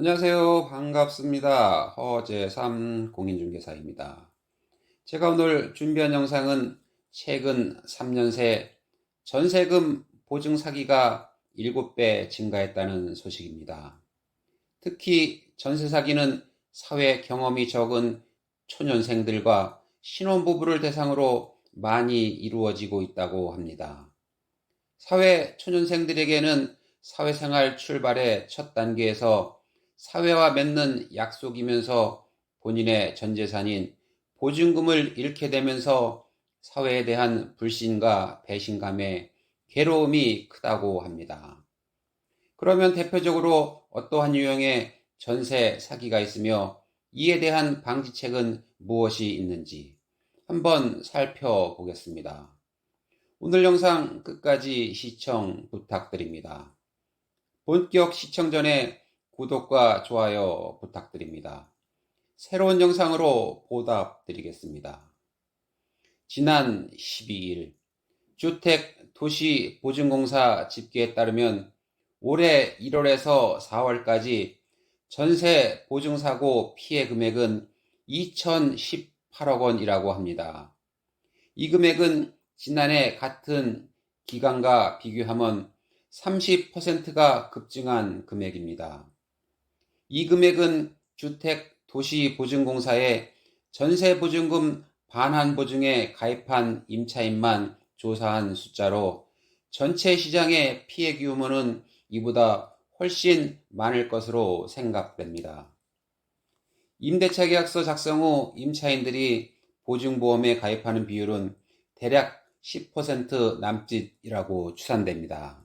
안녕하세요. 반갑습니다. 허재삼 공인중개사입니다. 제가 오늘 준비한 영상은 최근 3년 새 전세금 보증 사기가 7배 증가했다는 소식입니다. 특히 전세 사기는 사회 경험이 적은 초년생들과 신혼부부를 대상으로 많이 이루어지고 있다고 합니다. 사회 초년생들에게는 사회생활 출발의 첫 단계에서 사회와 맺는 약속이면서 본인의 전 재산인 보증금을 잃게 되면서 사회에 대한 불신과 배신감에 괴로움이 크다고 합니다. 그러면 대표적으로 어떠한 유형의 전세 사기가 있으며 이에 대한 방지책은 무엇이 있는지 한번 살펴보겠습니다. 오늘 영상 끝까지 시청 부탁드립니다. 본격 시청 전에 구독과 좋아요 부탁드립니다. 새로운 영상으로 보답드리겠습니다. 지난 12일 주택도시보증공사 집계에 따르면 올해 1월에서 4월까지 전세 보증사고 피해 금액은 2,018억 원이라고 합니다. 이 금액은 지난해 같은 기간과 비교하면 30%가 급증한 금액입니다. 이 금액은 주택도시보증공사의 전세보증금 반환보증에 가입한 임차인만 조사한 숫자로 전체 시장의 피해 규모는 이보다 훨씬 많을 것으로 생각됩니다. 임대차 계약서 작성 후 임차인들이 보증보험에 가입하는 비율은 대략 10% 남짓이라고 추산됩니다.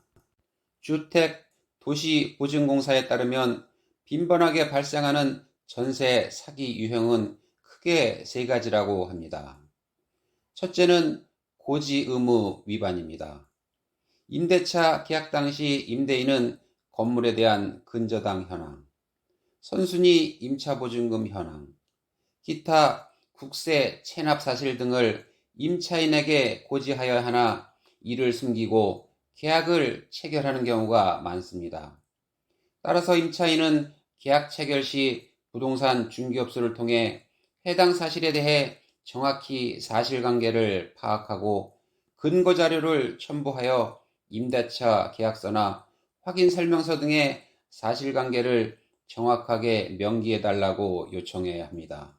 주택도시보증공사에 따르면 빈번하게 발생하는 전세 사기 유형은 크게 세 가지라고 합니다. 첫째는 고지 의무 위반입니다. 임대차 계약 당시 임대인은 건물에 대한 근저당 현황, 선순위 임차보증금 현황, 기타 국세 체납 사실 등을 임차인에게 고지하여야 하나 이를 숨기고 계약을 체결하는 경우가 많습니다. 따라서 임차인은 계약 체결 시 부동산 중개업소를 통해 해당 사실에 대해 정확히 사실관계를 파악하고 근거자료를 첨부하여 임대차 계약서나 확인설명서 등의 사실관계를 정확하게 명기해달라고 요청해야 합니다.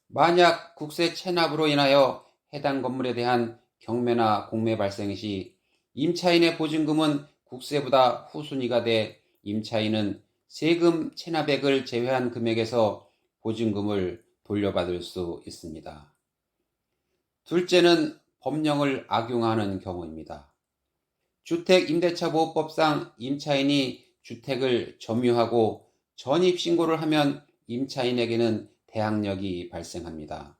만약 국세 체납으로 인하여 해당 건물에 대한 경매나 공매 발생 시 임차인의 보증금은 국세보다 후순위가 돼 임차인은 세금 체납액을 제외한 금액에서 보증금을 돌려받을 수 있습니다. 둘째는 법령을 악용하는 경우입니다. 주택임대차보호법상 임차인이 주택을 점유하고 전입신고를 하면 임차인에게는 대항력이 발생합니다.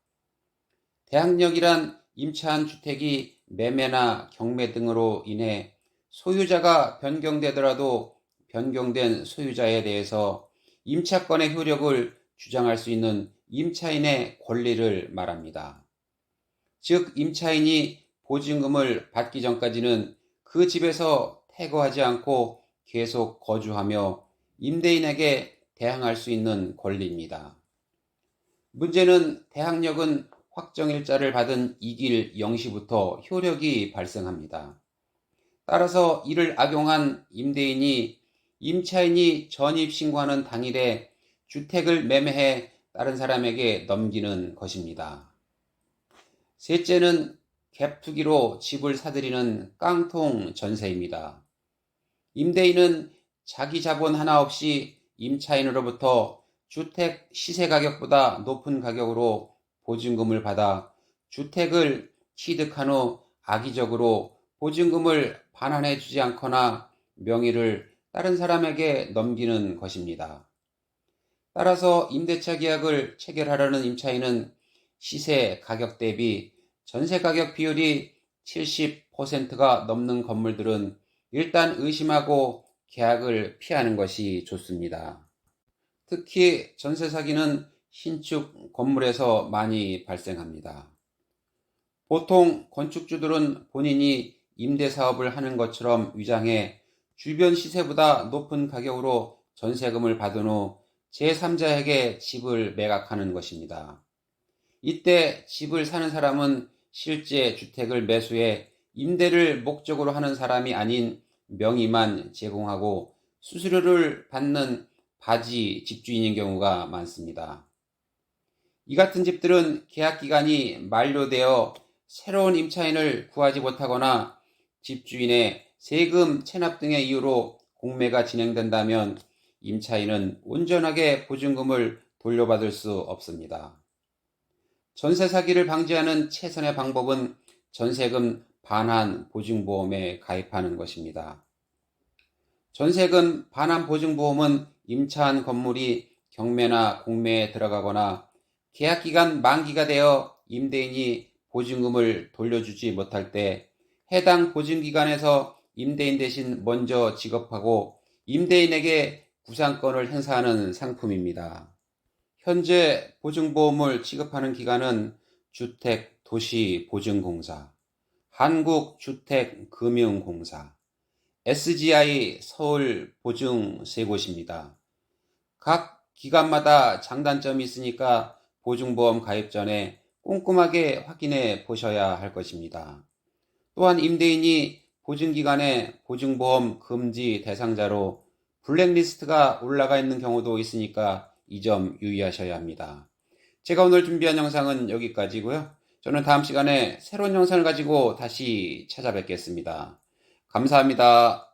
대항력이란 임차한 주택이 매매나 경매 등으로 인해 소유자가 변경되더라도 변경된 소유자에 대해서 임차권의 효력을 주장할 수 있는 임차인의 권리를 말합니다. 즉, 임차인이 보증금을 받기 전까지는 그 집에서 퇴거하지 않고 계속 거주하며 임대인에게 대항할 수 있는 권리입니다. 문제는 대항력은 확정일자를 받은 이길 0시부터 효력이 발생합니다. 따라서 이를 악용한 임대인이 임차인이 전입신고하는 당일에 주택을 매매해 다른 사람에게 넘기는 것입니다. 셋째는 갭투기로 집을 사들이는 깡통 전세입니다. 임대인은 자기 자본 하나 없이 임차인으로부터 주택 시세 가격보다 높은 가격으로 보증금을 받아 주택을 취득한 후 악의적으로 보증금을 반환해 주지 않거나 명의를 다른 사람에게 넘기는 것입니다. 따라서 임대차 계약을 체결하려는 임차인은 시세 가격 대비 전세 가격 비율이 70%가 넘는 건물들은 일단 의심하고 계약을 피하는 것이 좋습니다. 특히 전세 사기는 신축 건물에서 많이 발생합니다. 보통 건축주들은 본인이 임대 사업을 하는 것처럼 위장해 주변 시세보다 높은 가격으로 전세금을 받은 후 제3자에게 집을 매각하는 것입니다. 이때 집을 사는 사람은 실제 주택을 매수해 임대를 목적으로 하는 사람이 아닌 명의만 제공하고 수수료를 받는 바지 집주인인 경우가 많습니다. 이 같은 집들은 계약 기간이 만료되어 새로운 임차인을 구하지 못하거나 집주인의 세금 체납 등의 이유로 공매가 진행된다면 임차인은 온전하게 보증금을 돌려받을 수 없습니다. 전세 사기를 방지하는 최선의 방법은 전세금 반환 보증보험에 가입하는 것입니다. 전세금 반환 보증보험은 임차한 건물이 경매나 공매에 들어가거나 계약기간 만기가 되어 임대인이 보증금을 돌려주지 못할 때 해당 보증기간에서 임대인 대신 먼저 지급하고 임대인에게 구상권을 행사하는 상품입니다. 현재 보증보험을 취급하는 기관은 주택도시보증공사, 한국주택금융공사, SGI 서울보증 세 곳입니다. 각 기관마다 장단점이 있으니까 보증보험 가입 전에 꼼꼼하게 확인해 보셔야 할 것입니다. 또한 임대인이 보증기간에 보증보험 금지 대상자로 블랙리스트가 올라가 있는 경우도 있으니까 이 점 유의하셔야 합니다. 제가 오늘 준비한 영상은 여기까지고요. 저는 다음 시간에 새로운 영상을 가지고 다시 찾아뵙겠습니다. 감사합니다.